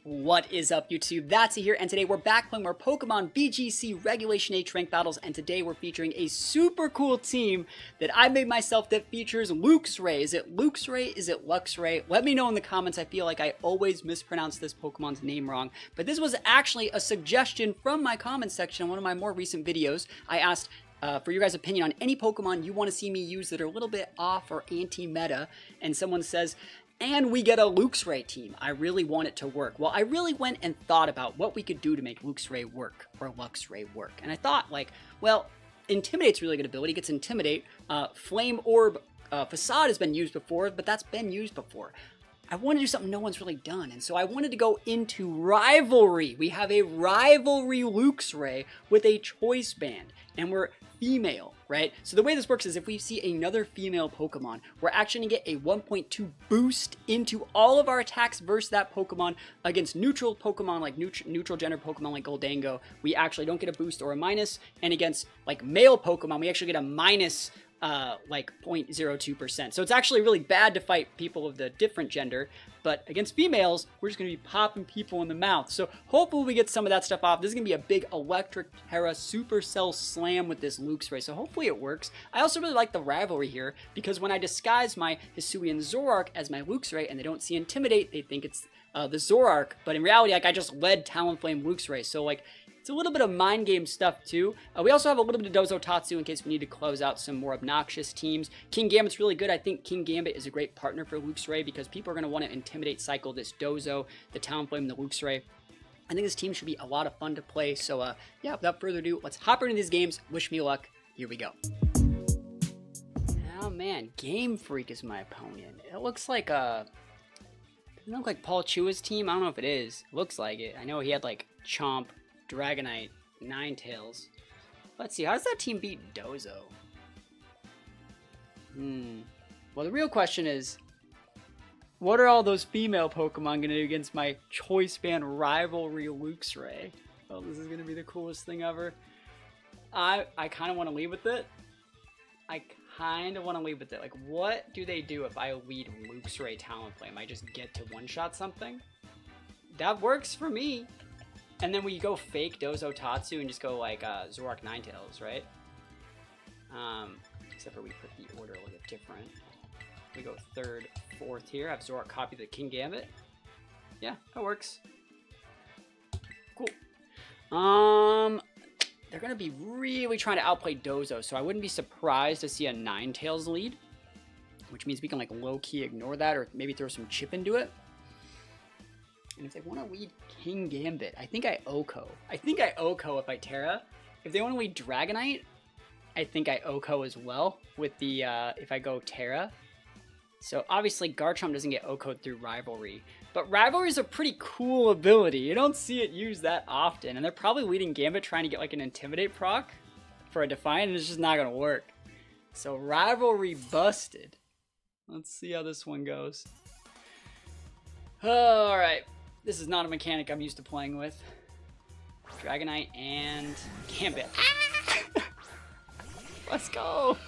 What is up, YouTube? That's here, and today we're back playing more Pokemon VGC Regulation Age Rank Battles, and today we're featuring a super cool team that I made myself that features Luxray. Is it Luxray? Is it Luxray? Let me know in the comments. I feel like I always mispronounce this Pokemon's name wrong, but this was actually a suggestion from my comments section in one of my more recent videos. I asked for your guys' opinion on any Pokemon you want to see me use that are a little bit off or anti-meta, and someone says, and we get a Luxray team. I really want it to work. Well, I really went and thought about what we could do to make Luxray work, or Luxray work. And I thought, like, well, Intimidate's a really good ability. It gets Intimidate. Flame Orb Facade has been used before, but that's been used before. I want to do something no one's really done, and so I wanted to go into Rivalry. We have a Rivalry Luxray with a Choice Band, and we're female, right? So the way this works is if we see another female Pokemon, we're actually going to get a 1.2 boost into all of our attacks versus that Pokemon. Against neutral Pokemon, like neutral gender Pokemon like Goldango, we actually don't get a boost or a minus, and against like male Pokemon, we actually get a minus like 0.02%. So it's actually really bad to fight people of the different gender, but against females, we're just going to be popping people in the mouth. So hopefully we get some of that stuff off. This is going to be a big Electric Terra Supercell Slam with this Luxray, so hopefully it works. I also really like the Rivalry here, because when I disguise my Hisuian Zoroark as my Luxray and they don't see Intimidate, they think it's the Zoroark, but in reality, like, I just led Talonflame Luxray, so like, it's a little bit of mind game stuff too. We also have a little bit of Dozo Tatsu in case we need to close out some more obnoxious teams. King Gambit's really good. I think King Gambit is a great partner for Luxray because people are going to want to Intimidate cycle this Dozo, the Talonflame, and the Luxray. I think this team should be a lot of fun to play. So yeah, without further ado, let's hop into these games. Wish me luck. Here we go. Oh man, Game Freak is my opponent. It looks like doesn't it look like Paul Chua's team? I don't know if it is. It looks like it. I know he had like Chomp, Dragonite, Ninetales. Let's see, how does that team beat Dozo? Well, the real question is, what are all those female Pokemon gonna do against my Choice Band Rivalry Luxray? Oh, this is gonna be the coolest thing ever. I kind of want to lead with it. Like, what do they do if I lead Luxray Talonflame? I just get to one-shot something? That works for me. And then we go fake Dozo Tatsu and just go like Zoroark Ninetales, right? Except for we put the order a little bit different. We go third, fourth here. Have Zoroark copy the King Gambit. Yeah, that works. Cool. They're gonna be really trying to outplay Dozo, so I wouldn't be surprised to see a Ninetales lead, which means we can like low-key ignore that or maybe throw some chip into it. And if they want to lead King Gambit, I think I Oko. I think I Oko if I Terra. If they want to lead Dragonite, I think I Oko as well with the, if I go Terra. So obviously Garchomp doesn't get Oko'd through Rivalry. But Rivalry is a pretty cool ability. You don't see it used that often. And they're probably leading Gambit trying to get like an Intimidate proc for a Defiant, and it's just not going to work. So Rivalry busted. Let's see how this one goes. Alright. This is not a mechanic I'm used to playing with. Dragonite and Gambit. Let's go.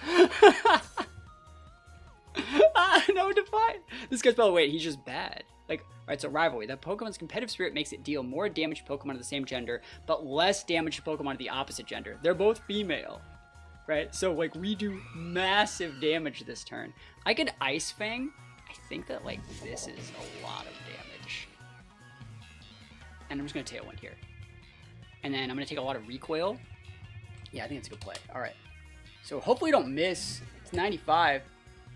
No Defiant. This guy's, by the way, he's just bad. Like, alright, so Rivalry. That Pokemon's competitive spirit makes it deal more damage to Pokemon of the same gender, but less damage to Pokemon of the opposite gender. They're both female. Right? So, like, we do massive damage this turn. I could Ice Fang. I think that, like, this is a lot of damage. And I'm just going to Tailwind here. And then I'm going to take a lot of recoil. Yeah, I think it's a good play. Alright. So hopefully we don't miss. It's 95.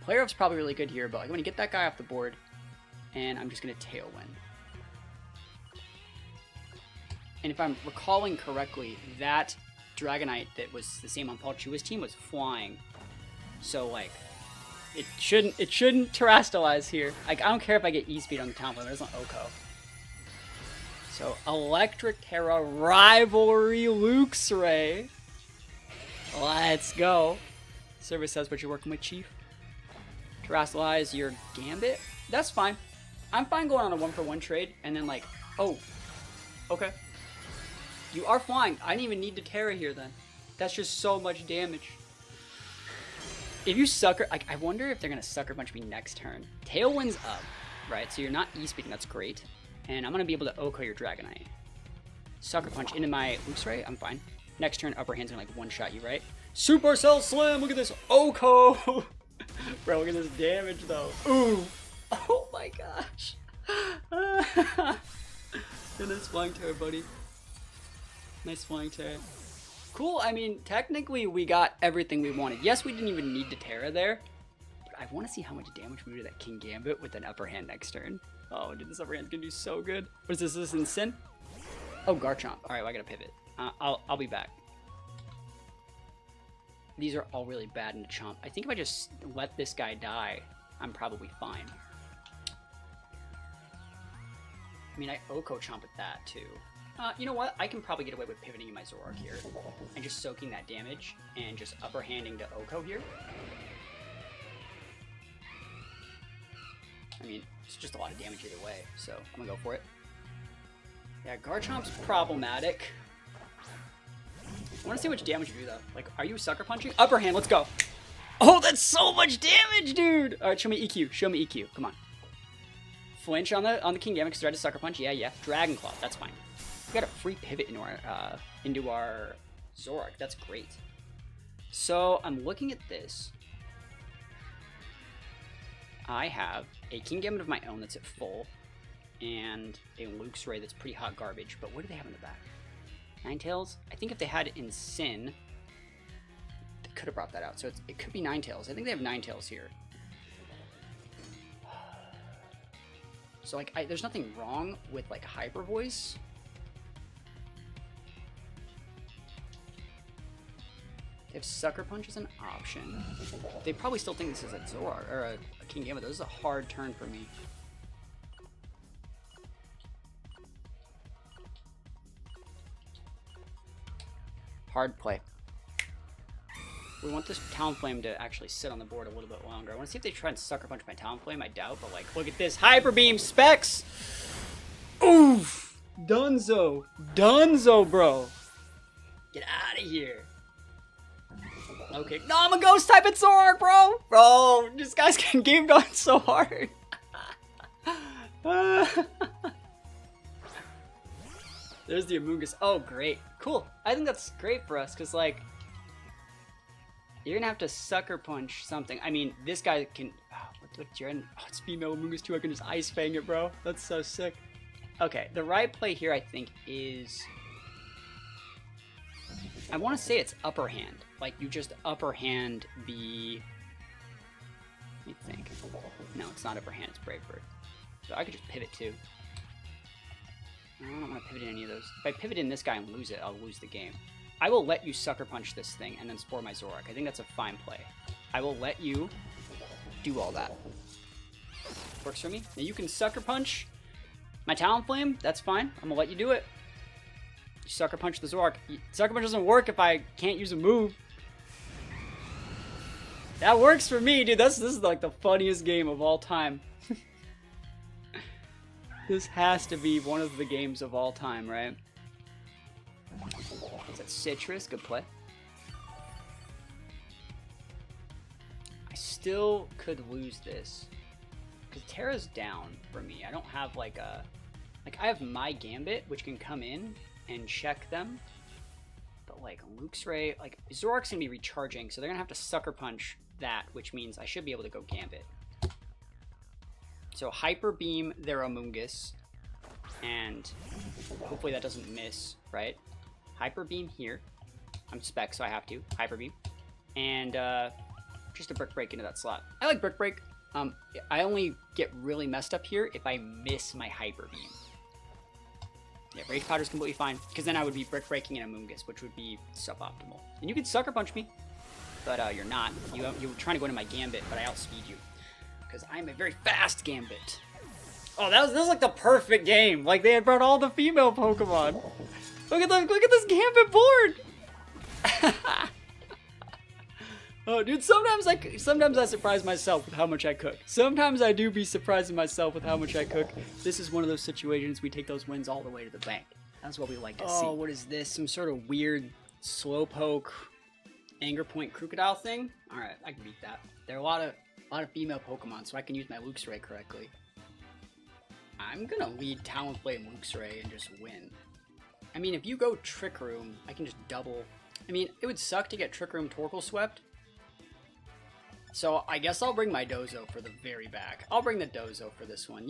Player Up's probably really good here, but I'm going to get that guy off the board. And I'm just going to Tailwind. And if I'm recalling correctly, that Dragonite that was the same on Paul Chua's team was flying. So, like, it shouldn't terrestrialize here. Like, I don't care if I get E-Speed on the Talonflame, there's no Oko. So, Electric Terra Rivalry Luxray. Let's go. Service says what you're working with, Chief. Terrestrialize your Gambit. That's fine. I'm fine going on a 1-for-1 trade and then like, oh, okay. You are flying. I didn't even need to Terra here then. That's just so much damage. If you sucker, like, I wonder if they're going to Sucker Punch me next turn. Tailwind's up, right? So you're not E-Speeding, that's great. And I'm gonna be able to Oko your Dragonite. Sucker Punch into my Luxray, I'm fine. Next turn, upper hand's gonna like one-shot you, right? Supercell Slam, look at this Oko! Bro, look at this damage though. Ooh! Oh my gosh! Nice flying terror, buddy. Nice flying terror. Cool, I mean, technically we got everything we wanted. Yes, we didn't even need to Terra there, but I want to see how much damage we do to that King Gambit with an upper hand next turn. Oh, dude, this upper hand's gonna do so good. What is this? Is this in Sin? Oh, Garchomp. Alright, well, I gotta pivot. I'll be back. These are all really bad into Chomp. I think if I just let this guy die, I'm probably fine. I mean, I Oko Chomp with that, too. You know what? I can probably get away with pivoting in my Zoroark here. And just soaking that damage, and just upper handing to Oko here. I mean, it's just a lot of damage either way, so I'm gonna go for it. Yeah, Garchomp's problematic. I want to see how much damage you do, though. Like, are you sucker punching? Upper hand, let's go. Oh, that's so much damage, dude! Alright, show me EQ. Show me EQ. Come on. Flinch on the King Gambit because I tried to sucker punch. Yeah, yeah. Dragon Claw. That's fine. We got a free pivot into our Zoroark. That's great. So, I'm looking at this. I have a King Gambit of my own that's at full. And a Luxray that's pretty hot garbage. But what do they have in the back? Ninetales? I think if they had it in Sin, they could have brought that out. So it could be Ninetales. I think they have Ninetales here. So like, there's nothing wrong with like Hyper Voice. They have Sucker Punch as an option. They probably still think this is a Zoroark or a King Gambit. This is a hard turn for me. Hard play. We want this Talonflame to actually sit on the board a little bit longer. I want to see if they try and Sucker Punch my Talonflame. I doubt, but like, look at this. Hyper Beam Specs! Oof! Dunzo! Dunzo, bro! Get out of here. Okay. No, I'm a Ghost type at Zoroark, bro! Bro, this guy's getting gamed on so hard. There's the Amoonguss. Oh, great. Cool. I think that's great for us, because, like, you're going to have to Sucker Punch something. I mean, this guy can... Oh, what's your end? Oh, it's female Amoonguss, too. I can just Ice Fang it, bro. That's so sick. Okay, the right play here, I think, is... I want to say it's upper hand. Like, you just upper hand the... Let me think. No, it's not upper hand. It's Brave Bird. So I could just pivot, too. I don't want to pivot in any of those. If I pivot in this guy and lose it, I'll lose the game. I will let you Sucker Punch this thing and then Spore my Zoroark. I think that's a fine play. I will let you do all that. Works for me. Now you can Sucker Punch my Talonflame. That's fine. I'm going to let you do it. You Sucker Punch the Zoroark. Sucker Punch doesn't work if I can't use a move. That works for me, dude. This is like the funniest game of all time. This has to be one of the games of all time, right? Is that Citrus? Good play. I still could lose this. Because Terra's down for me. I don't have like a... Like, I have my Gambit, which can come in and check them. But like, Luxray... Like, Zoroark's going to be recharging, so they're going to have to Sucker Punch that, which means I should be able to go Gambit. So Hyper Beam their Amoonguss, and hopefully that doesn't miss, right? Hyper Beam here. I'm Spec, so I have to. Hyper Beam. And just a Brick Break into that slot. I like Brick Break. I only get really messed up here if I miss my Hyper Beam. Yeah, Rage Powder's completely fine, because then I would be Brick Breaking an Amoonguss, which would be suboptimal. And you could Sucker Punch me, but you're not. You were trying to go into my Gambit, but I outspeed you. Because I'm a very fast Gambit. Oh, this was like the perfect game. Like, they had brought all the female Pokemon. Look at this Gambit board. Oh, dude, sometimes I surprise myself with how much I cook. Sometimes I do be surprising myself with how much I cook. This is one of those situations we take those wins all the way to the bank. That's what we like to see. Oh, what is this? Some sort of weird Slowpoke Anger Point Crocodile thing? Alright, I can beat that. There are a lot of female Pokemon, so I can use my Luxray correctly. I'm gonna lead Talonflame Luxray and just win. I mean, if you go Trick Room, I can just double. I mean, it would suck to get Trick Room Torkoal swept. So I guess I'll bring my Dozo for the very back. I'll bring the Dozo for this one.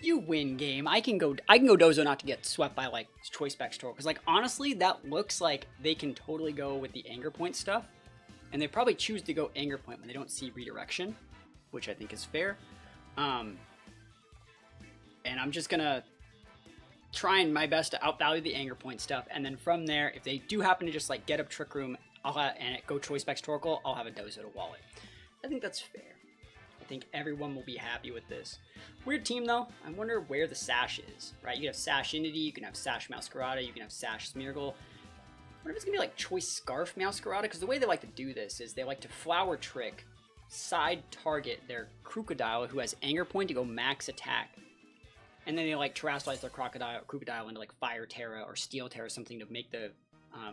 You win game. I can go Dozo not to get swept by like Choice Band Rivary. Because like honestly, that looks like they can totally go with the Anger Point stuff. And they probably choose to go Anger Point when they don't see redirection, which I think is fair. And I'm just gonna trying my best to outvalue the Anger Point stuff, and then from there, if they do happen to just like get up Trick Room, and go Choice Band Rivary, I'll have a Dozo to wall it. I think that's fair. I think everyone will be happy with this. Weird team though. I wonder where the Sash is, right? You can have Sash Entity, you can have Sash Masquerada, you can have Sash Smeargle. I wonder if it's gonna be like Choice Scarf Masquerada, because the way they like to do this is they like to Flower Trick, side target their Crocodile who has Anger Point to go max attack. And then they like terrestrialize their Crocodile into like Fire Terra or Steel Terra, something to make the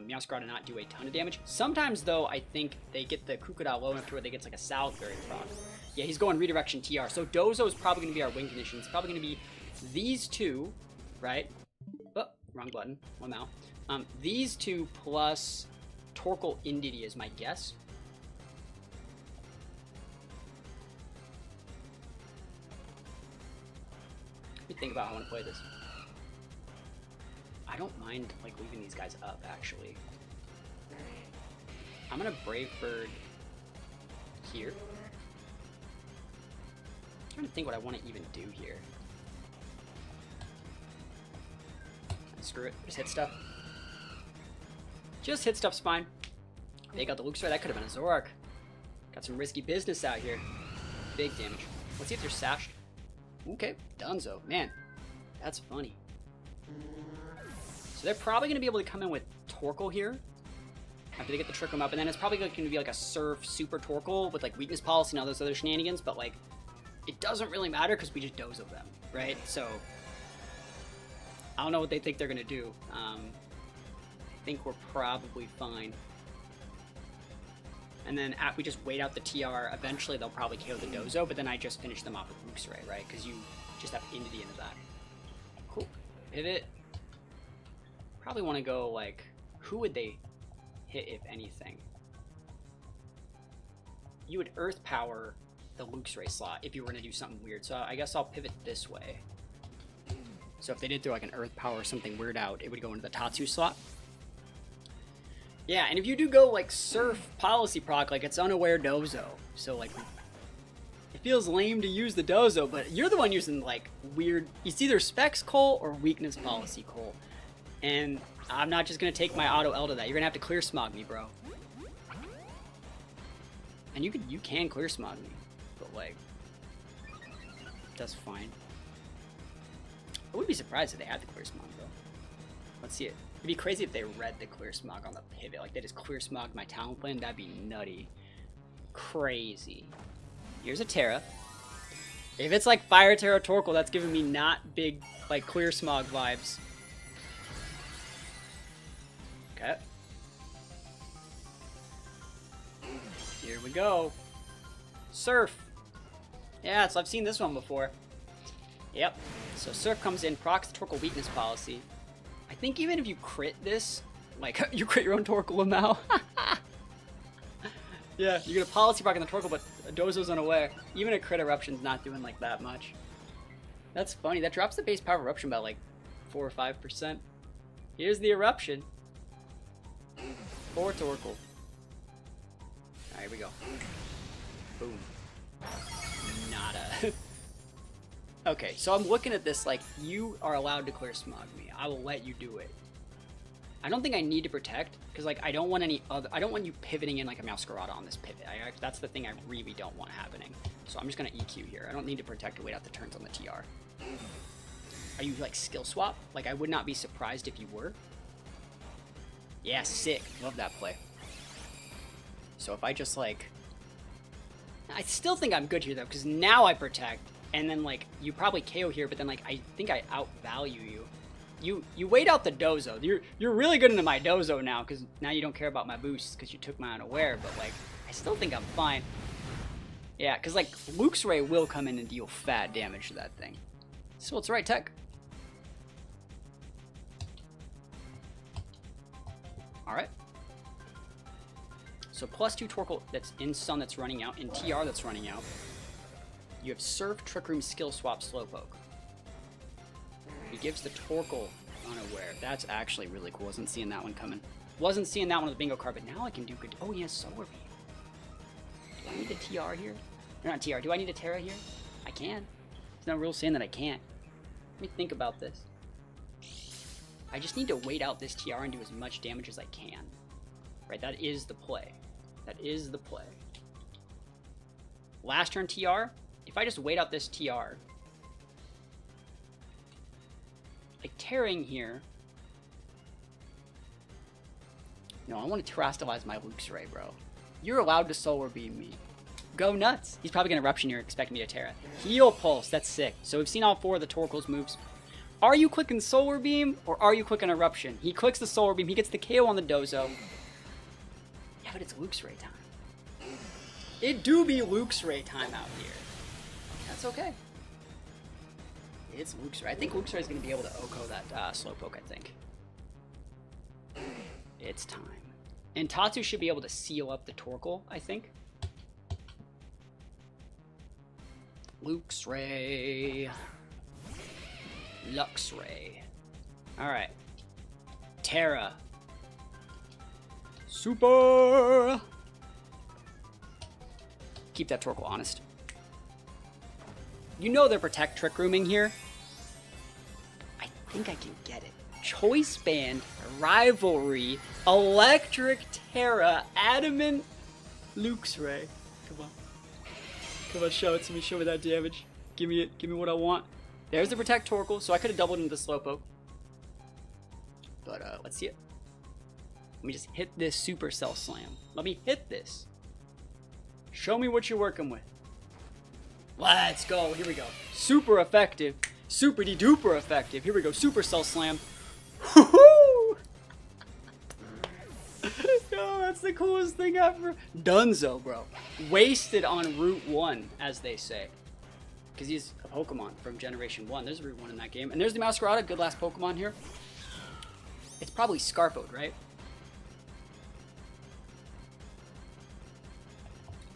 Masquerada not do a ton of damage. Sometimes though, I think they get the Crocodile low enough to where they get like a Salisbury Frog. Yeah, he's going Redirection TR. So Dozo is probably going to be our win condition. It's probably going to be these two, right? Oh, wrong button. One out. These two plus Torkoal Entity is my guess. Think about how I want to play this. I don't mind like leaving these guys up actually. I'm gonna Brave Bird here. I'm trying to think what I want to even do here. Screw it, just hit stuff. Just hit stuff's fine. They got the Luxray, that could have been a Zoroark. Got some risky business out here. Big damage. Let's see if they're sashed. Okay, Dunzo. Man, that's funny. So they're probably going to be able to come in with Torkoal here after they get the Trick Room up, and then it's probably going to be like a Surf Super Torkoal with like Weakness Policy and all those other shenanigans, but like, it doesn't really matter because we just Dozo them, right? So, I don't know what they think they're going to do. I think we're probably fine. And then we just wait out the TR. Eventually, they'll probably KO the Dozo, but then I just finish them off with Luxray, right? Because you just have Entity into that. Cool. Pivot. Probably want to go, like, who would they hit, if anything? You would Earth Power the Luxray slot if you were going to do something weird. So I guess I'll pivot this way. So if they did throw, like, an Earth Power or something weird out, it would go into the Tatsu slot. Yeah, and if you do go, like, Surf Policy proc, like, it's Unaware Dozo. So, like, it feels lame to use the Dozo, but you're the one using, like, weird... It's either Specs Cole or Weakness Policy Cole. And I'm not just going to take my Auto L to that. You're going to have to Clear Smog me, bro. And you can Clear Smog me, but, like, that's fine. I wouldn't be surprised if they had the Clear Smog, though. Let's see it. It'd be crazy if they read the Clear Smog on the pivot. Like, they just Clear Smogged my Talonflame. That'd be nutty. Crazy. Here's a Terra. If it's like Fire Terra Torkoal, that's giving me not big, like, Clear Smog vibes. Okay. Here we go. Surf. Yeah, so I've seen this one before. Yep. So Surf comes in, procs the Torkoal Weakness Policy. I think even if you crit this, like, you crit your own Torkoal Lamau. Yeah, you get a Policy proc on the Torkoal, but Dozo's unaware. Even a crit Eruption's not doing, like, that much. That's funny. That drops the base power of Eruption by, like, 4 or 5%. Here's the Eruption. 4 Torkoal. Alright, here we go. Boom. Nada. Okay, so I'm looking at this like, you are allowed to Clear Smog me. I will let you do it. I don't think I need to protect, because like, I don't want you pivoting in like a Masquerada on this pivot. That's the thing I really don't want happening. So I'm just going to EQ here. I don't need to protect or wait out the turns on the TR. Are you like skill swap? Like, I would not be surprised if you were. Yeah, sick. Love that play. So if I just like... I still think I'm good here though, because now I protect. And then, like, you probably KO here, but then, like, I think I outvalue you. You wait out the Dozo. You're really good into my Dozo now, because now you don't care about my boosts, because you took my Unaware, but, like, I still think I'm fine. Yeah, because, like, Luxray will come in and deal fat damage to that thing. So it's right tech. Alright. So +2 Torkoal that's in Sun that's running out, in TR that's running out. You have Surf, Trick Room, Skill Swap, Slowpoke. He gives the Torkoal unaware. That's actually really cool. Wasn't seeing that one coming. Wasn't seeing that one with the bingo card, but now I can do good. Oh, he has Solar Beam. Do I need a TR here? Or not TR. Do I need a Terra here? I can. There's no rule saying that I can't. Let me think about this. I just need to wait out this TR and do as much damage as I can. Right, that is the play. That is the play. Last turn TR, if I just wait out this TR, like tearing here. No, I want to terrestrialize my Luxray, bro. You're allowed to Solar Beam me. Go nuts. He's probably going to Eruption here, expecting me to Terra. Heal Pulse, that's sick. So we've seen all 4 of the Torkoal's moves. Are you clicking Solar Beam, or are you clicking Eruption? He clicks the Solar Beam, he gets the KO on the Dozo. Yeah, but it's Luxray time. It do be Luxray time out here. That's okay. It's Luxray. I think Luxray is going to be able to OHKO that Slowpoke, I think. It's time. And Tatsu should be able to seal up the Torkoal, I think. Luxray. Luxray. Alright. Terra. Super! Keep that Torkoal honest. You know they're Protect Trick Rooming here. I think I can get it. Choice Band, Rivalry, Electric Terra, Adamant, Luxray. Come on. Come on, show it to me. Show me that damage. Give me it. Give me what I want. There's the Protect Torkoal, so I could have doubled into the Slowpoke. But, let's see it. Let me just hit this Supercell Slam. Let me hit this. Show me what you're working with. Let's go. Here we go. Super effective. Super de-duper effective. Here we go. Supercell Slam. Woohoo! Yo, that's the coolest thing ever. Dunzo, bro. Wasted on Route 1, as they say. Because he's a Pokemon from Generation 1. There's Route 1 in that game. And there's the Masquerada. Good last Pokemon here. It's probably Scarlet, right?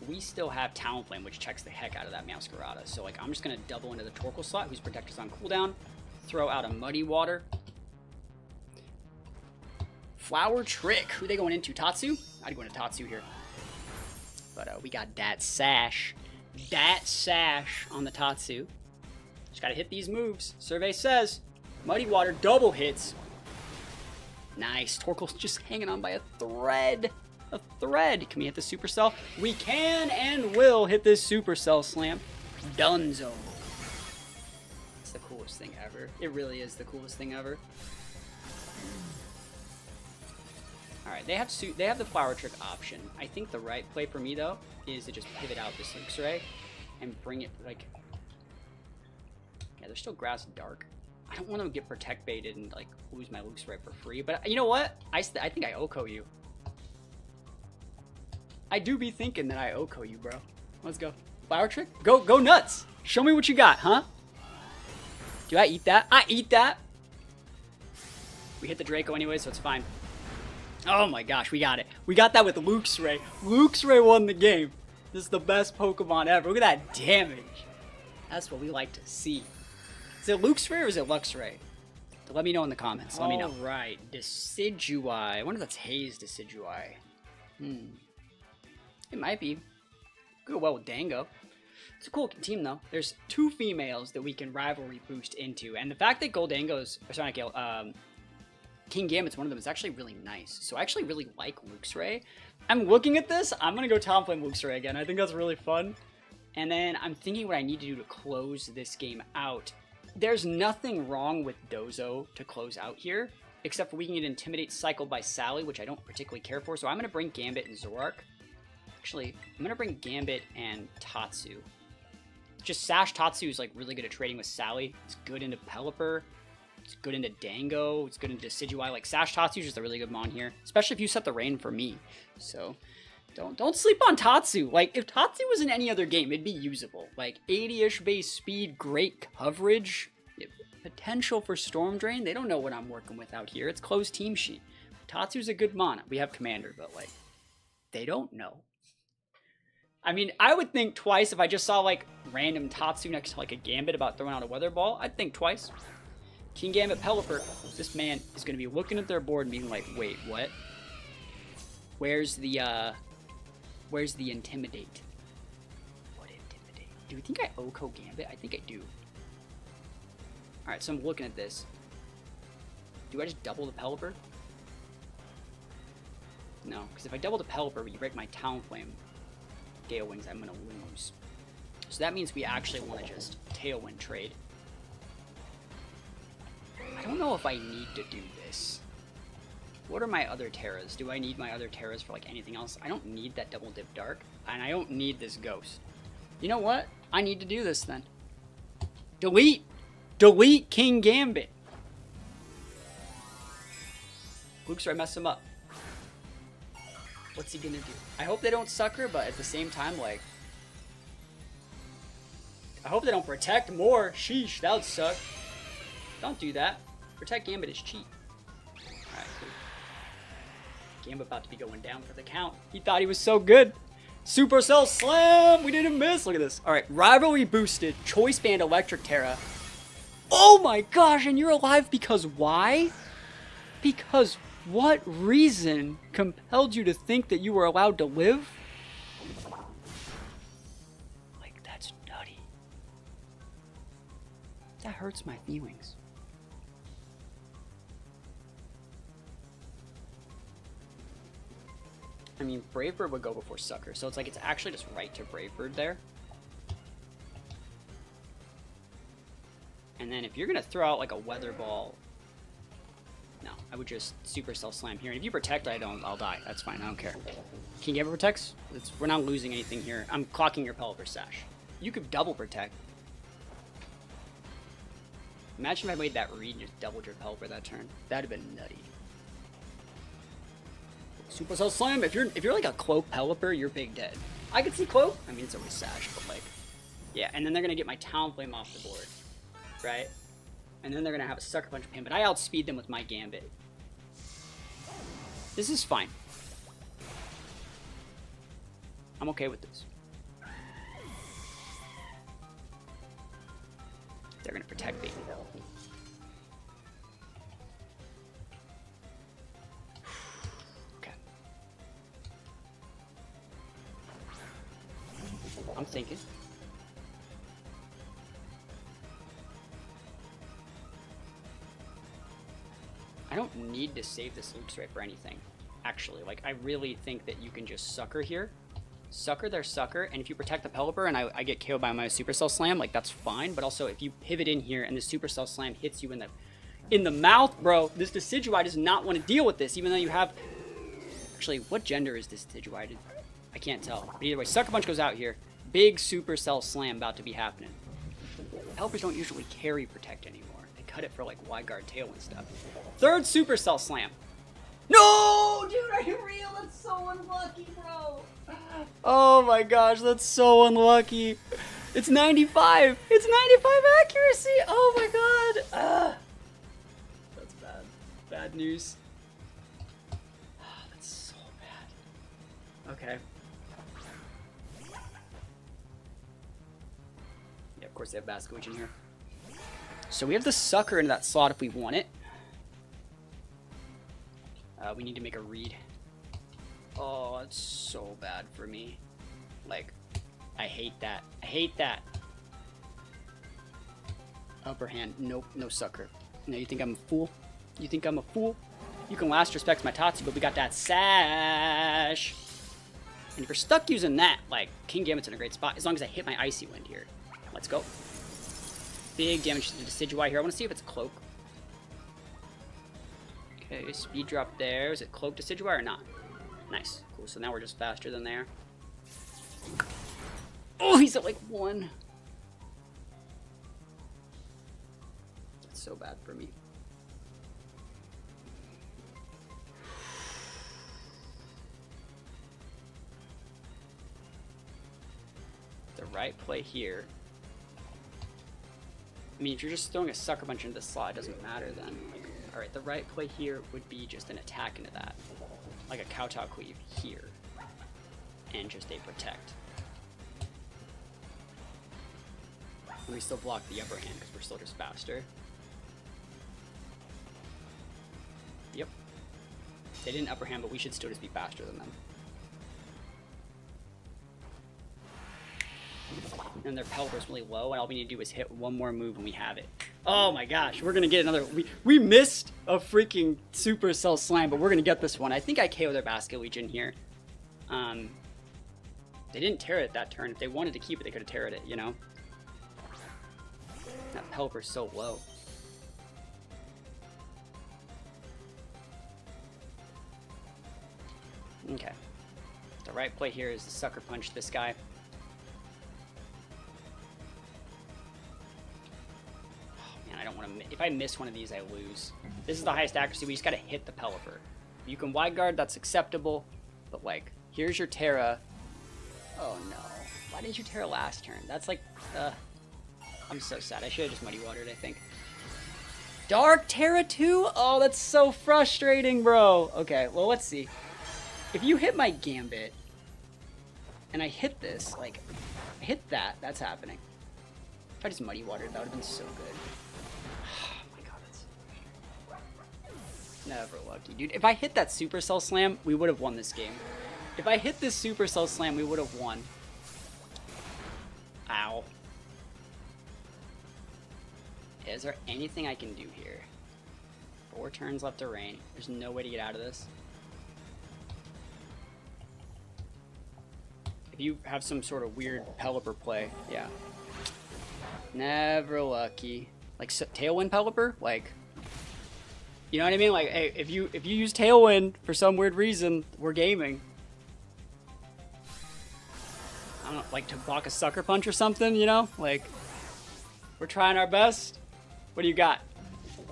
We still have Talonflame, which checks the heck out of that Masquerada. So, like, I'm just going to double into the Torkoal slot, whose Protector's on cooldown. Throw out a Muddy Water. Flower Trick. Who are they going into? Tatsu? I'd go into Tatsu here. But we got that Sash. That Sash on the Tatsu. Just got to hit these moves. Survey says. Muddy Water, double hits. Nice. Torkoal's just hanging on by a thread. A thread. Can we hit the Supercell? We can and will hit this Supercell Slam. Dunzo. It's the coolest thing ever. It really is the coolest thing ever. Alright, they have the Flower Trick option. I think the right play for me, though, is to just pivot out this Luxray and bring it, like... Yeah, there's still Grass Dark. I don't want to get Protect baited and, like, lose my Luxray for free. But you know what? I think I OHKO you. I do be thinking that I OHKO you, bro. Let's go. Flower Trick? Go nuts! Show me what you got, huh? Do I eat that? I eat that! We hit the Draco anyway, so it's fine. Oh my gosh, we got it. We got that with Luxray. Luxray won the game. This is the best Pokemon ever. Look at that damage. That's what we like to see. Is it Luxray or is it Luxray? Let me know in the comments. Let me know. Alright, Decidueye. I wonder if that's Haze Decidueye. It might be. Go well with Dango. It's a cool team, though. There's 2 females that we can rivalry boost into. And the fact that Goldango's... Or sorry, not King Gambit's one of them is actually really nice. So I actually really like Luxray. I'm looking at this. I'm going to go Talonflame Luxray again. I think that's really fun. And then I'm thinking what I need to do to close this game out. There's nothing wrong with Dozo to close out here, except for we can get Intimidate cycled by Sally, which I don't particularly care for. So I'm going to bring Gambit and Zoroark. Actually, I'm going to bring Gambit and Tatsu. Just Sash Tatsu is like really good at trading with Sally. It's good into Pelipper. It's good into Dango. It's good into Decidueye. Like, Sash Tatsu is just a really good mon here. Especially if you set the rain for me. So, don't sleep on Tatsu. Like, if Tatsu was in any other game, it'd be usable. Like, 80-ish base speed, great coverage. potential for Storm Drain. They don't know what I'm working with out here. It's closed team sheet. Tatsu's a good mana. We have Commander, but like, they don't know. I mean, I would think twice if I just saw like random Tatsu next to like a Gambit about throwing out a Weather Ball. I'd think twice. King Gambit Pelipper. This man is going to be looking at their board and being like, wait, what? Where's the Intimidate? What Intimidate? Do you think I Oko Gambit? I think I do. Alright, so I'm looking at this. Do I just double the Pelipper? No, because if I double the Pelipper, you break my Talonflame Gale Wings, I'm going to lose. So that means we actually want to just Tailwind trade. I don't know if I need to do this. What are my other Terras? Do I need my other Terras for like anything else? I don't need that Double Dip Dark, and I don't need this Ghost. You know what? I need to do this then. Delete! Delete King Gambit! Luxray messed him up. What's he gonna do? I hope they don't sucker, but at the same time, like... I hope they don't protect more. Sheesh, that would suck. Don't do that. Protect Gambit is cheap. Alright, cool. Gambit about to be going down for the count. He thought he was so good. Supercell Slam! We didn't miss. Look at this. Alright, Rivalry boosted. Choice Band Electric Terra. Oh my gosh, and you're alive because why? Because what reason compelled you to think that you were allowed to live? Like, that's nutty. That hurts my feelings. I mean, Brave Bird would go before Sucker, so it's like it's actually just right to Brave Bird there. And then if you're gonna throw out like a Weather Ball, no, I would just Supercell Slam here. And if you protect, I'll die. That's fine, I don't care. King Gambit protects? We're not losing anything here. I'm clocking your Pelipper Sash. You could double protect. Imagine if I made that read and just doubled your Pelipper that turn. That'd have been nutty. Supercell Slam. If you're like a Cloak Pelipper, you're big dead. I could see Cloak. I mean, it's always Sash, but like, yeah. And then they're gonna get my Talonflame off the board, right? And then they're gonna have a Sucker Punch pin, but I outspeed them with my Gambit. This is fine. I'm okay with this. They're gonna protect me. Okay. I'm thinking. I don't need to save this Luxray for anything, actually. Like, I really think that you can just Sucker here. Sucker their Sucker, and if you protect the Pelipper and I get KO'd by my Supercell Slam, like, that's fine. But also, if you pivot in here and the Supercell Slam hits you in the mouth, bro, this Decidueye does not want to deal with this, even though you have... Actually, what gender is this Decidueye? I can't tell. But either way, Sucker Punch goes out here. Big Supercell Slam about to be happening. Pelipers don't usually carry Protect anymore. Cut it for like wide guard tailwind stuff. Third Supercell Slam. No, dude, are you real? That's so unlucky, bro. Oh my gosh, that's so unlucky. It's 95. It's 95 accuracy. Oh my god. That's bad. Bad news. That's so bad. Okay. Yeah, of course they have Basquich in here. So we have the Sucker into that slot if we want it. We need to make a read. Oh, it's so bad for me. Like, I hate that. I hate that. Upper hand. Nope, no Sucker. No, you think I'm a fool? You think I'm a fool? You can last respect my Tatsu, but we got that Sash. And if you're stuck using that, like, King Gambit's in a great spot, as long as I hit my Icy Wind here. Let's go. Big damage to the Decidueye here. I want to see if it's Cloak. Okay, speed drop there. Is it Cloak Decidueye or not? Nice. Cool. So now we're just faster than they are. Oh, he's at like 1. That's so bad for me. The right play here I mean, if you're just throwing a Sucker Punch into the slot, it doesn't matter then. Like, alright, the right play here would be just an attack into that. Like a Kowtow Cleave here. And just a Protect. And we still block the upper hand because we're still just faster. Yep. They didn't upper hand, but we should still just be faster than them. And their Pelipper's really low, and all we need to do is hit one more move and we have it. Oh my gosh, we're gonna get another. We missed a freaking Supercell Slam, but we're gonna get this one. I think I KO their Basket Legion here. They didn't tear it that turn. If they wanted to keep it, they could have teared it, you know? That Pelipper's so low. Okay. The right play here is to Sucker Punch this guy. Oh man, I don't want to. If I miss one of these, I lose. This is the highest accuracy. We just got to hit the Pelipper. You can wide guard, that's acceptable. But like, here's your Terra. Oh no. Why did you Terra last turn? That's like, I'm so sad. I should have just Muddy Watered, I think. Dark Terra too? Oh, that's so frustrating, bro. Okay, well, let's see. If you hit my Gambit, and I hit this, like, I hit that, that's happening. If I just Muddy Watered, that would have been so good. Oh my god, that's never lucky. Dude, if I hit that Supercell Slam, we would have won this game. If I hit this Supercell Slam, we would have won. Ow. Is there anything I can do here? 4 turns left to rain. There's no way to get out of this. If you have some sort of weird Pelipper play, yeah. Never lucky. Like Tailwind Pelipper? Like, you know what I mean? Like, hey, if you use Tailwind for some weird reason, we're gaming. I don't know, like to block a Sucker Punch or something, you know? Like, we're trying our best. What do you got?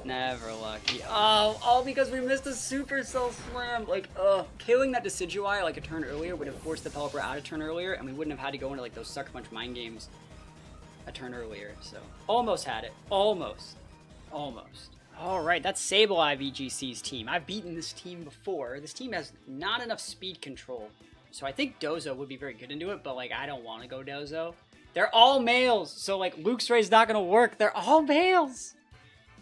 Never lucky. Oh, all because we missed a Supercell Slam. Like, killing that Decidueye like a turn earlier would have forced the Pelipper out a turn earlier, and we wouldn't have had to go into like those Sucker Punch mind games a turn earlier. So, almost had it. Almost. Almost. Alright, that's SableyeVGC's team. I've beaten this team before. This team has not enough speed control. So I think Dozo would be very good into it, but like I don't want to go Dozo. They're all males, so like Luxray's not gonna work. They're all males.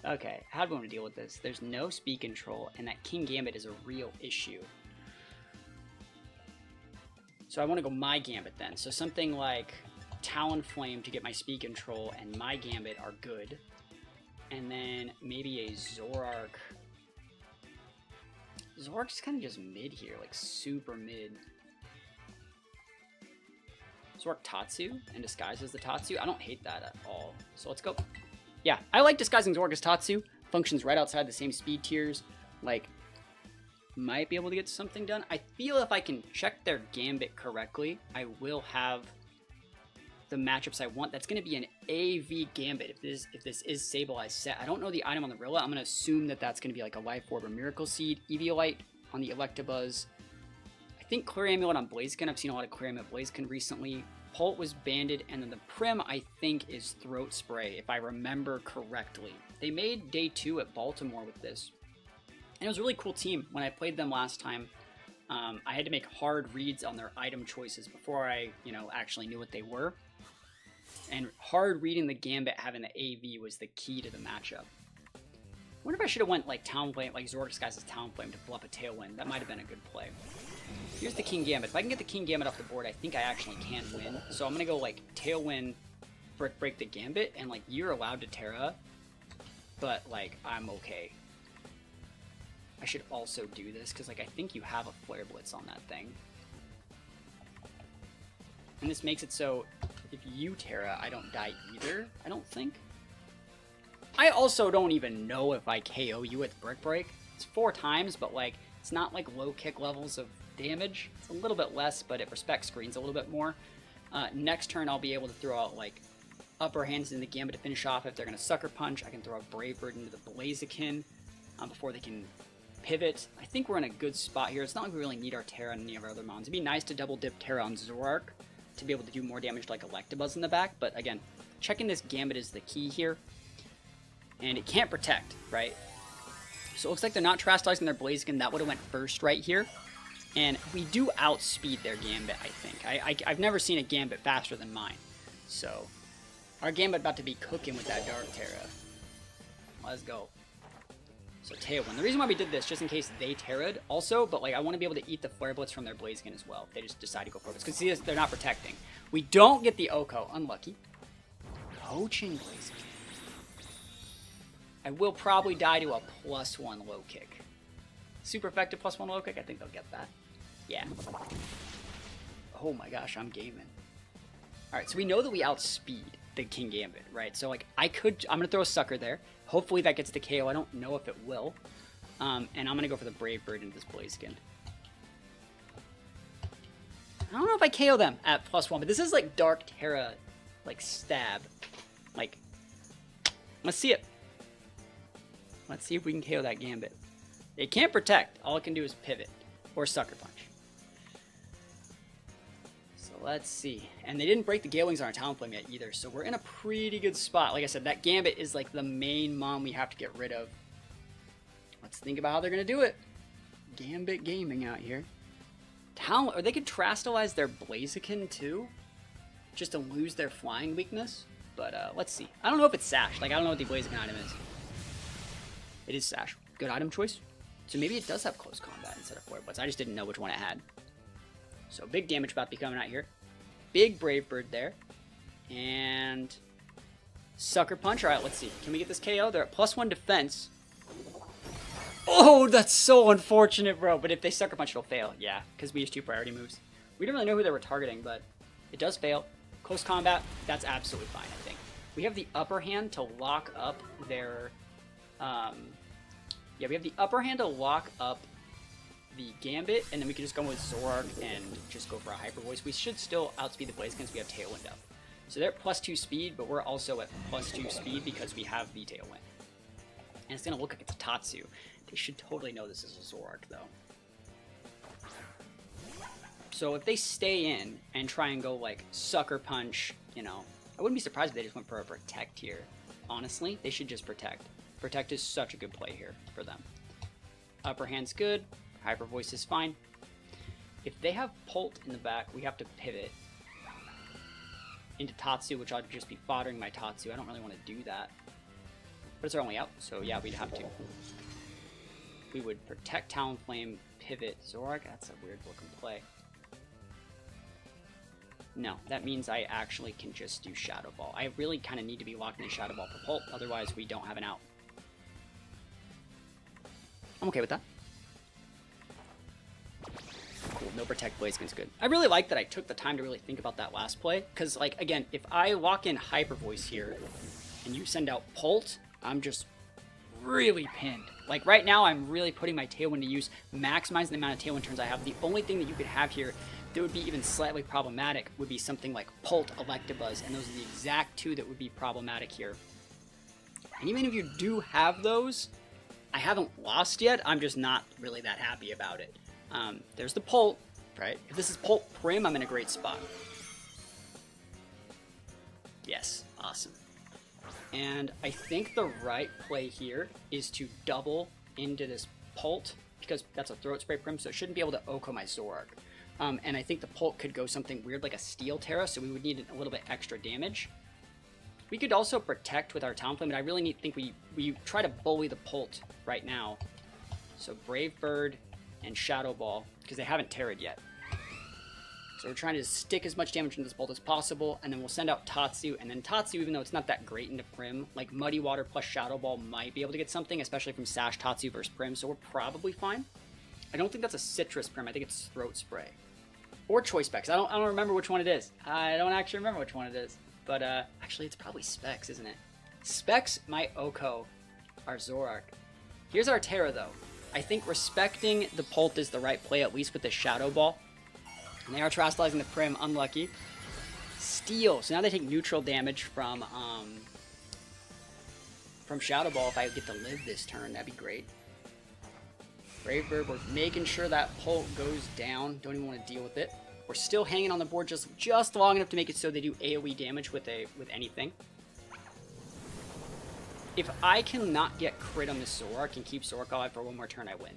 Okay, how do we want to deal with this? There's no speed control, and that King Gambit is a real issue. So I want to go my Gambit then. So something like Talonflame to get my speed control, and my Gambit are good. And then maybe a Zoroark. Zoroark's kind of just mid here, like super mid. Zoroark Tatsu and disguise as the Tatsu. I don't hate that at all. So let's go. Yeah, I like disguising Zoroark as Tatsu. Functions right outside the same speed tiers. Like, might be able to get something done. I feel if I can check their Gambit correctly, I will have the matchups I want. That's going to be an AV Gambit if this is Sableye set. I don't know the item on the Rilla. I'm going to assume that that's going to be like a Life Orb or Miracle Seed. Eviolite on the Electabuzz. I think Clear Amulet on Blaziken. I've seen a lot of Clear Amulet Blaziken recently. Pult was banded, and then the Prim, I think, is Throat Spray, if I remember correctly. They made Day 2 at Baltimore with this. And it was a really cool team. When I played them last time, I had to make hard reads on their item choices before I, actually knew what they were. And hard reading the Gambit, having the AV, was the key to the matchup. I wonder if I should have went like Talonflame, like Zoroark disguises Talonflame to pull up a Tailwind. That might have been a good play. Here's the King Gambit. If I can get the King Gambit off the board, I think I actually can win. So I'm going to go like Tailwind, break the Gambit, and like you're allowed to Terra, but like I'm okay. I should also do this because like I think you have a Flare Blitz on that thing. And this makes it so if you Terra, I don't die either, I don't think. I also don't even know if I KO you with Brick Break. It's 4 times, but like it's not like low kick levels of damage. It's a little bit less, but it respects screens a little bit more. Next turn, I'll be able to throw out like upper hands in the Gambit to finish off. If they're going to Sucker Punch, I can throw a Brave Bird into the Blaziken before they can pivot. I think we're in a good spot here. It's not like we really need our Terra and any of our other mons. It'd be nice to double dip Terra on Zoroark to be able to do more damage to like Electabuzz in the back, but again, checking this Gambit is the key here. and it can't protect, right? So it looks like they're not Terastallizing their Blaziken. That would have went first right here. And we do outspeed their Gambit, I think. I've never seen a Gambit faster than mine. So our Gambit about to be cooking with that Dark Terra. Let's go. So Tailwind. The reason why we did this, just in case they Terra'd also, but like I want to be able to eat the Flare Blitz from their Blaziken as well. If they just decide to go for it. Because see this, they're not protecting. We don't get the Oko. Unlucky. Poaching Blaziken. I will probably die to a +1 low kick. Super effective +1 low kick. I think they'll get that. Yeah. Oh my gosh, I'm gaming. Alright, so we know that we outspeed the King Gambit, right? So like I'm gonna throw a Sucker there. Hopefully that gets the KO. I don't know if it will. And I'm gonna go for the Brave Bird into this Blaziken. I don't know if I KO them at +1, but this is like Dark Terra, like stab. Like, let's see it. Let's see if we can KO that Gambit. It can't protect. All it can do is pivot or Sucker Punch. So let's see. And they didn't break the Gale Wings on our Talonflame yet either, so we're in a pretty good spot. Like I said, that Gambit is like the main mom we have to get rid of. Let's think about how they're going to do it. Gambit gaming out here. Or they could Terastallize their Blaziken too, just to lose their flying weakness. But let's see. I don't know if it's Sash. Like, I don't know what the Blaziken item is. It is Sash. Good item choice. So maybe it does have Close Combat instead of Flare Blitz. I just didn't know which one it had. So big damage about to be coming out here. Big Brave Bird there. And Sucker Punch. Alright, let's see. Can we get this KO? They're at +1 defense. Oh, that's so unfortunate, bro. But if they Sucker Punch, it'll fail. Yeah, because we use 2 priority moves. We don't really know who they were targeting, but it does fail. Close Combat, that's absolutely fine, I think. We have the upper hand to lock up their... yeah, we have the upper hand to lock up the Gambit, and then we can just go with Zoroark and just go for a Hyper Voice. We should still outspeed the Blaziken because we have Tailwind up. So they're at +2 speed, but we're also at +2 speed because we have the Tailwind. And it's going to look like it's a Tatsu. They should totally know this is a Zoroark, though. So if they stay in and try and go, like, Sucker Punch, you know, I wouldn't be surprised if they just went for a Protect here. Honestly, they should just Protect. Protect is such a good play here for them. Upper hand's good. Hyper Voice is fine. If they have Pult in the back, we have to pivot into Tatsu, which I'd just be foddering my Tatsu. I don't really want to do that. But it's our only out, so yeah, we'd have to. We would Protect Talonflame, pivot Zoroark. That's a weird looking play. No, that means I actually can just do Shadow Ball. I really kind of need to be locked in Shadow Ball for Pult, otherwise we don't have an out. I'm okay with that. Cool, no Protect Blaziken's good. I really like that I took the time to really think about that last play, because, like, again, if I lock in Hyper Voice here, and you send out Pult, I'm just really pinned. Like, right now, I'm really putting my Tailwind to use, maximizing the amount of Tailwind turns I have. The only thing that you could have here that would be even slightly problematic would be something like Pult, Electabuzz, and those are the exact 2 that would be problematic here. And even if you do have those, I haven't lost yet. I'm just not really that happy about it. There's the Pult, right? If this is Pult Prim, I'm in a great spot. Yes, awesome. And I think the right play here is to double into this Pult, because that's a Throat Spray Prim, so it shouldn't be able to Oko my Zoroark. And I think the Pult could go something weird like a Steel Terra, so we would need a little bit extra damage. We could also Protect with our Talonflame, but I really think we try to bully the Pult right now. So Brave Bird and Shadow Ball, because they haven't Terra'd yet. So we're trying to stick as much damage into this Bolt as possible, and then we'll send out Tatsu, and then Tatsu, even though it's not that great into Prim, like Muddy Water plus Shadow Ball might be able to get something, especially from Sash Tatsu versus Prim, so we're probably fine. I don't think that's a Citrus Prim, I think it's Throat Spray. Or Choice Specs, I don't remember which one it is. I don't actually remember which one it is. But actually it's probably Specs, isn't it? Specs might Oko our Zoroark. Here's our Terra though. I think respecting the Pult is the right play, at least with the Shadow Ball. And they are Terastallizing the Prim, unlucky. Steel, so now they take neutral damage from Shadow Ball. If I get to live this turn, that'd be great. Brave Bird, we're making sure that Pult goes down. Don't even want to deal with it. We're still hanging on the board just long enough to make it so they do AoE damage with anything. If I cannot get crit on this Zoroark and keep Zoroark alive for one more turn, I win.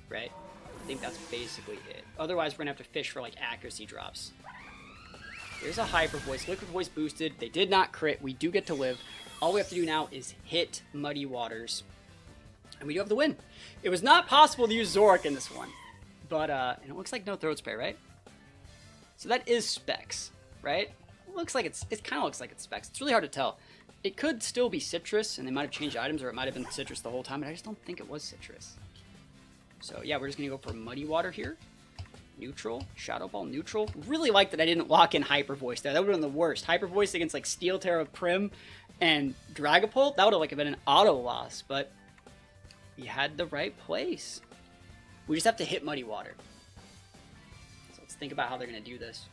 Right? I think that's basically it. Otherwise, we're going to have to fish for, like, accuracy drops. There's a Hyper Voice. Liquid Voice boosted. They did not crit. We do get to live. All we have to do now is hit Muddy Waters. And we do have the win. It was not possible to use Zoroark in this one. But, and it looks like no Throat Spray, right? So that is Specs, right? It looks like it kind of looks like it's Specs. It's really hard to tell. It could still be Citrus, and they might have changed items, or it might have been Citrus the whole time, but I just don't think it was Citrus. So yeah, we're just going to go for Muddy Water here. Neutral. Shadow Ball neutral. Really like that I didn't lock in Hyper Voice there. That would have been the worst. Hyper Voice against like Steel Terra Prim and Dragapult. That would have like been an auto loss, but we had the right place. We just have to hit Muddy Water. So let's think about how they're going to do this.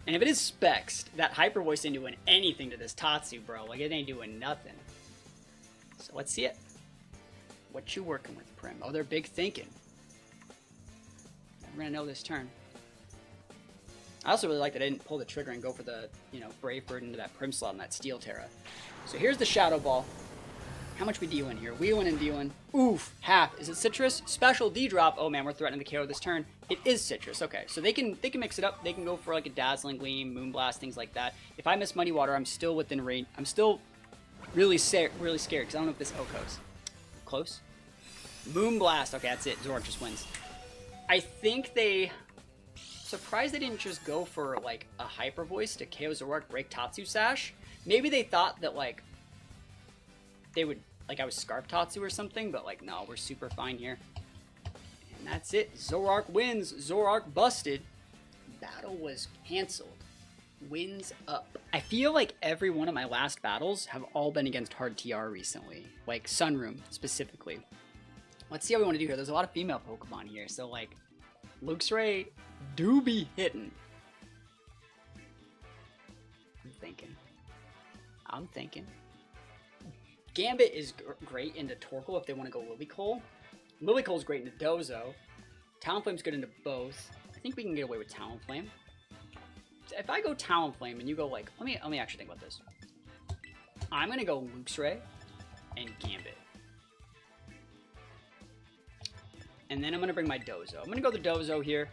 And if it is Specs, that Hyper Voice ain't doing anything to this Tatsu, bro. Like, it ain't doing nothing. So let's see it. What you working with, Prim? Oh, they're big thinking. We're gonna know this turn. I also really like that I didn't pull the trigger and go for the, you know, Brave Bird into that Prim slot and that Steel Terra. So here's the Shadow Ball. How much we dealing here? Wheeling and dealing. Oof, half. Is it Citrus? Special D-drop. Oh man, we're threatening the KO this turn. It is Citrus. Okay, so they can mix it up. They can go for like a Dazzling Gleam, Moonblast, things like that. If I miss Muddy Water, I'm still within range. I'm still really scared because I don't know if this Oko's close. Moonblast. Okay, that's it. Zoroark just wins. I think they... Surprised they didn't just go for like a Hyper Voice to KO Zoroark, break Tatsu Sash. Maybe they thought that like they would, like I was Scarf Tatsu or something, but like no, we're super fine here. And that's it. Zoroark wins. Zoroark busted. Battle was canceled. Wins up. I feel like every one of my last battles have all been against hard TR recently, like SunRoom specifically. Let's see how we want to do here. There's a lot of female Pokemon here, so like Luxray do be hitting. I'm thinking. Gambit is great into Torkoal if they want to go Lilycole. Lilycole's great into Dozo. Talonflame's good into both. I think we can get away with Talonflame. If I go Talonflame and you go like, let me actually think about this. I'm gonna go Luxray and Gambit. And then I'm gonna bring my Dozo. I'm gonna go the Dozo here.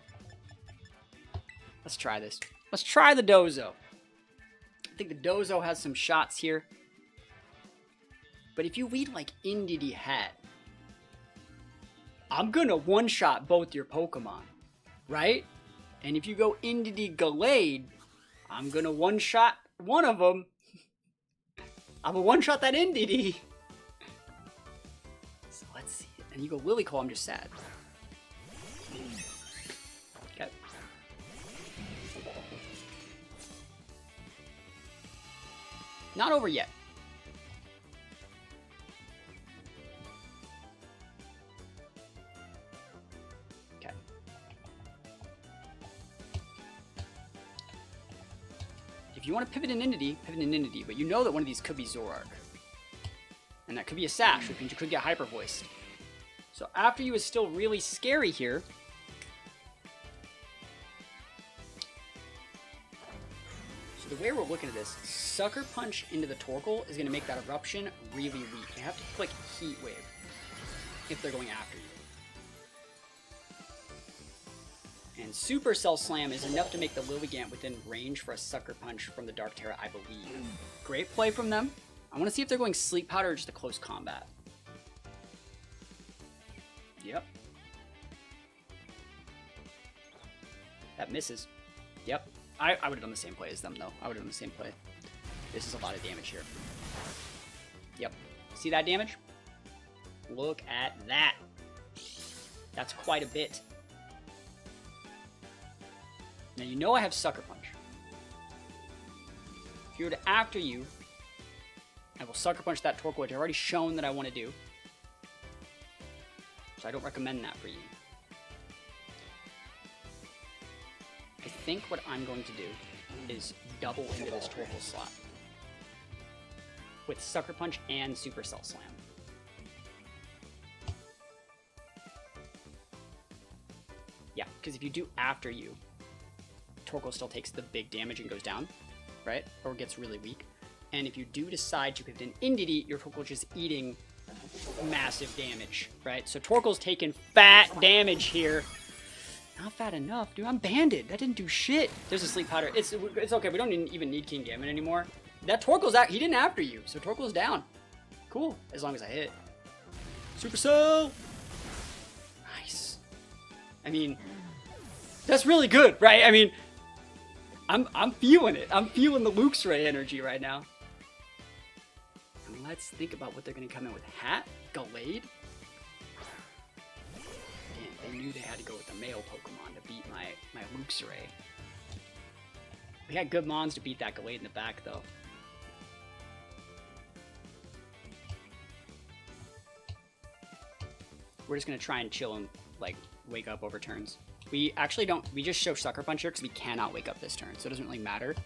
Let's try this. Let's try the Dozo. I think the Dozo has some shots here. But if you read like Indeedee Hat, I'm gonna one-shot both your Pokemon, right? And if you go Indeedee Gallade, I'm gonna one-shot one of them. I'm gonna one-shot that Indeedee. So let's see. And you go Lilycole, I'm just sad. Okay. Not over yet. Okay. If you want to pivot an Indeedee, but you know that one of these could be Zoroark. And that could be a Sash, which means you could get Hyper Voiced. So after you is still really scary here. So the way we're looking at this, Sucker Punch into the Torkoal is going to make that Eruption really weak. You have to click Heat Wave if they're going after you. And Supercell Slam is enough to make the Lilligant within range for a Sucker Punch from the Dark Terra, I believe. Great play from them. I want to see if they're going Sleep Powder or just a close combat. Yep. That misses. Yep. I would have done the same play as them, though. I would have done the same play. This is a lot of damage here. Yep. See that damage? Look at that. That's quite a bit. Now, you know I have Sucker Punch. If you were to after you, I will Sucker Punch that Torkoal, which I've already shown that I want to do. So I don't recommend that for you. I think what I'm going to do is double into this Torkoal slot with Sucker Punch and Supercell Slam. Yeah, because if you do after you, Torkoal still takes the big damage and goes down, right? Or gets really weak. And if you do decide to pivot an Indeedee, your Torkoal is just eating massive damage, right? So Torkoal's taking fat damage here. Not fat enough, dude. I'm banded. That didn't do shit. There's a sleep powder. It's okay. We don't even need King Gambit anymore. That Torkoal's out. He didn't after you, so Torkoal's down. Cool, as long as I hit. Supercell. Nice. I mean, that's really good, right? I mean, I'm feeling it. I'm feeling the Luxray energy right now. And let's think about what they're gonna come in with. Hat, Gallade. Damn, they knew they had to go with the male Pokemon to beat my Luxray. We had good mons to beat that Gallade in the back though. We're just gonna try and chill and like wake up over turns. We actually don't, we just show Sucker Punch here because we cannot wake up this turn, so it doesn't really matter.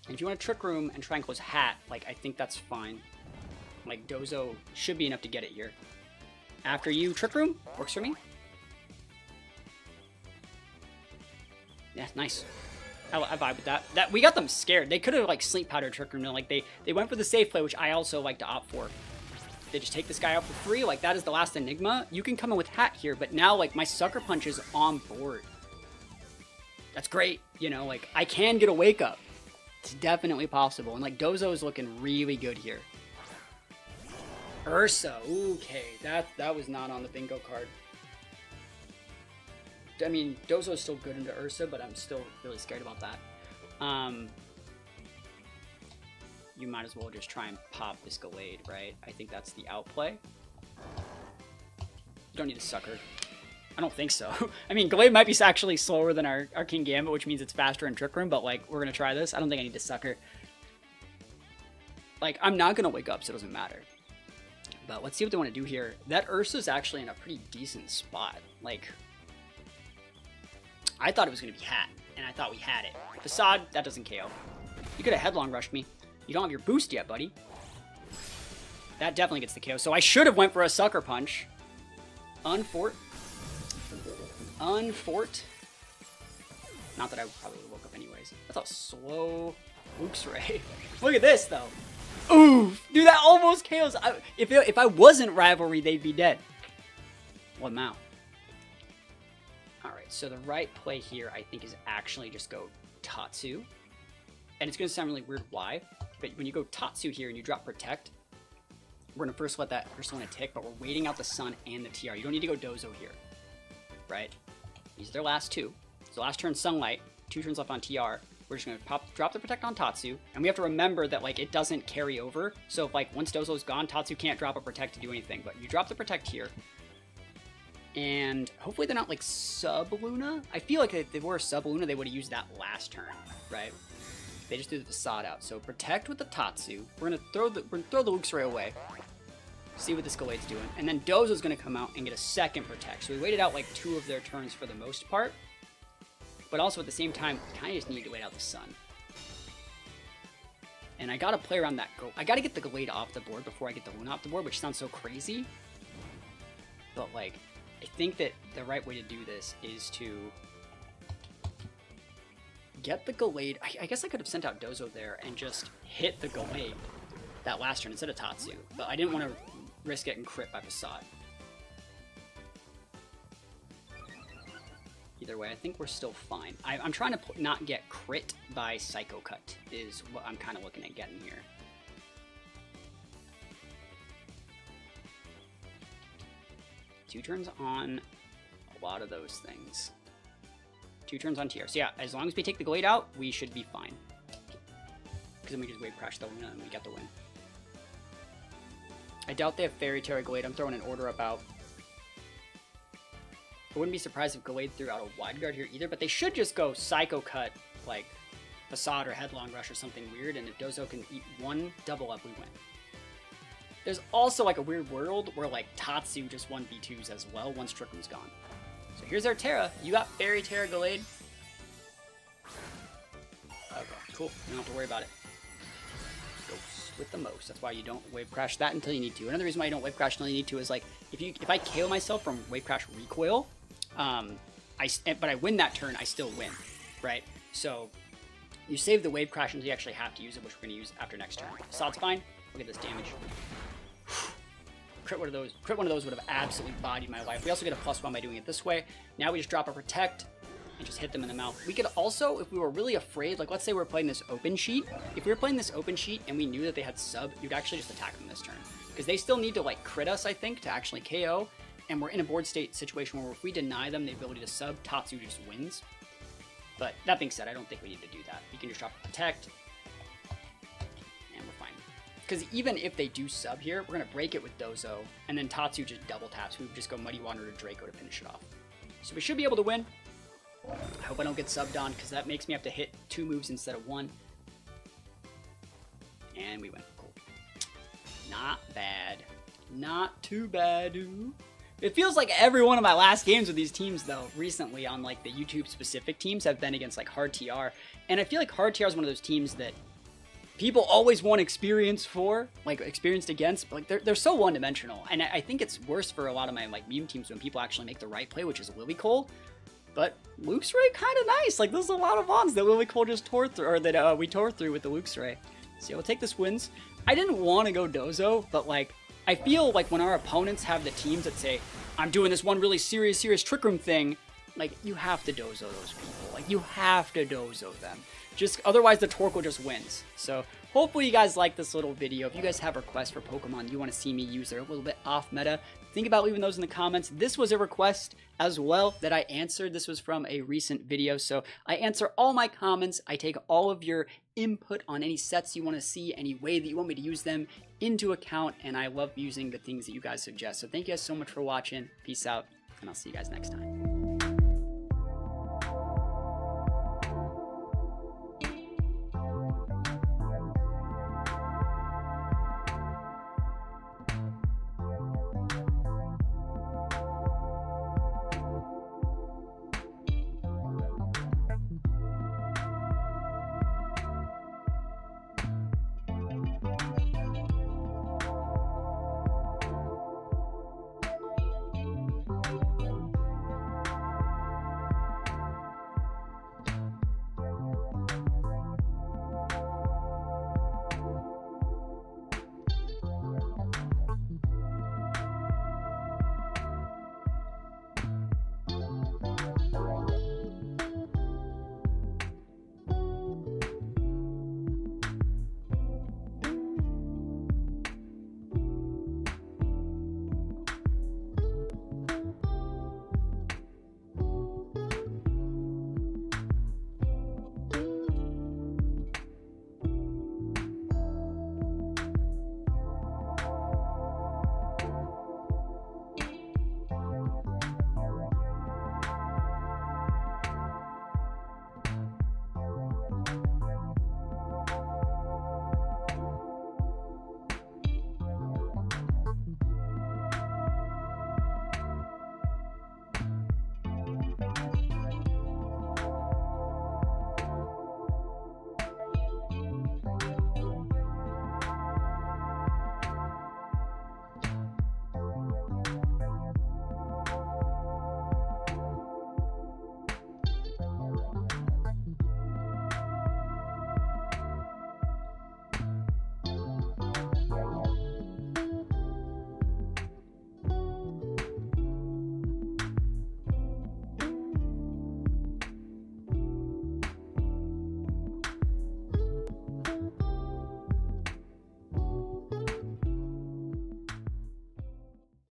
And if you want to Trick Room and try and close Hat, like I think that's fine. Like Dozo should be enough to get it here. After you Trick Room, works for me. Yeah, nice. I vibe with that. We got them scared. They could have like Sleep Powder Trick Room. Like they went for the safe play, which I also like to opt for. They just take this guy out for free. Like that is the last Enigma. You can come in with Hat here, but now like my Sucker Punch is on board. That's great. You know, like I can get a wake up. It's definitely possible. And like Dozo is looking really good here. Ursa. Okay, that was not on the bingo card. I mean, Dozo is still good into Ursa, but I'm still really scared about that. You might as well just try and pop this Gallade, right? I think that's the outplay. You don't need a Sucker. I don't think so. I mean, Gallade might be actually slower than our King Gambit, which means it's faster in Trick Room, but like, we're gonna try this. I don't think I need to Sucker. Like, I'm not gonna wake up, so it doesn't matter. But let's see what they want to do here. That Ursa's actually in a pretty decent spot. Like, I thought it was gonna be Hat, and I thought we had it. Facade, that doesn't KO. You could have Headlong Rushed me. You don't have your boost yet, buddy. That definitely gets the KO. So I should have went for a Sucker Punch. Unfort. Unfort. Not that I probably woke up anyways. That's a slow Luxray. Look at this, though. Ooh, dude, that almost KOs. If I wasn't Rivalry, they'd be dead. One mouth. All right, so the right play here, I think, is actually just go Tatsu. And it's going to sound really weird why, but when you go Tatsu here and you drop Protect, we're going to first let that Persona tick, but we're waiting out the Sun and the TR. You don't need to go Dozo here, right? These are their last two. So last turn Sunlight, 2 turns left on TR. We're just going to drop the Protect on Tatsu, and we have to remember that like it doesn't carry over. So if, like once Dozo's gone, Tatsu can't drop a Protect to do anything, but you drop the Protect here. And hopefully they're not like Sub-Luna. I feel like if they were Sub-Luna, they would have used that last turn, right? They just threw the Facade out. So Protect with the Tatsu. We're gonna throw the Luxray away. See what this Gallade's doing. And then Dozo's gonna come out and get a second Protect. So we waited out like 2 of their turns for the most part. But also at the same time, we kinda just need to wait out the Sun. And I gotta play around that I gotta get the Gallade off the board before I get the Luna off the board, which sounds so crazy. But like, I think that the right way to do this is to get the Gallade. I guess I could have sent out Dozo there and just hit the Gallade that last turn instead of Tatsu, but I didn't want to risk getting crit by Facade. Either way, I think we're still fine. I'm trying to not get crit by Psycho Cut is what I'm kind of looking at getting here. Two turns on a lot of those things. 2 turns on TR. So yeah, as long as we take the Gallade out, we should be fine. Because then we just wave crash the Luna and we get the win. I doubt they have Fairy Tera Gallade. I'm throwing an order up out. I wouldn't be surprised if Gallade threw out a Wide Guard here either, but they should just go Psycho Cut, like Facade or Headlong Rush or something weird, and if Dozo can eat 1 double up, we win. There's also like a weird world where like Tatsu just 1v2s as well once Trick Room's gone. So here's our Terra. You got Fairy Tera Gallade. Okay, cool. You don't have to worry about it. Go with the most. That's why you don't wave crash that until you need to. Another reason why you don't wave crash until you need to is like if I KO myself from wave crash recoil, but I win that turn, I still win, right? So You save the wave crash until you actually have to use it, which we're going to use after next turn. Solid's fine. Look at this damage. Crit one of those would have absolutely bodied my life. We also get a +1 by doing it this way. Now we just drop a protect and just hit them in the mouth. We could also, if we were really afraid, like let's say we're playing this open sheet. If we were playing this open sheet and we knew that they had sub, you'd actually just attack them this turn. Because they still need to like crit us, I think, to actually KO. And we're in a board state situation where if we deny them the ability to sub, Tatsu just wins. But that being said, I don't think we need to do that. You can just drop a protect. And we're fine. Because even if they do sub here, we're going to break it with Dozo. And then Tatsu just double taps. We would just go Muddy Water to Draco to finish it off. So we should be able to win. I hope I don't get subbed on, because that makes me have to hit 2 moves instead of 1. And we win. Cool. Not bad. Not too bad. It feels like every one of my last games with these teams, though, recently on like the YouTube specific teams have been against like Hard TR. And I feel like Hard TR is one of those teams that people always want experience for, like experienced against, but like they're so one-dimensional. And I think it's worse for a lot of my like meme teams when people actually make the right play, which is Lilycole. But Luxray kind of nice. Like there's a lot of bonds that Lilycole just tore through, or that we tore through with the Luxray. So yeah, we'll take this wins. I didn't want to go Dozo, but like I feel like when our opponents have the teams that say, I'm doing this one really serious Trick Room thing, like you have to Dozo those people. Like you have to Dozo them. Just otherwise the Torkoal just wins. So hopefully you guys like this little video. If you guys have requests for Pokemon you want to see me use that are a little bit off meta, think about leaving those in the comments. This was a request as well that I answered. This was from a recent video. So I answer all my comments. I take all of your input on any sets you want to see, any way that you want me to use them into account. And I love using the things that you guys suggest. So thank you guys so much for watching. Peace out, and I'll see you guys next time.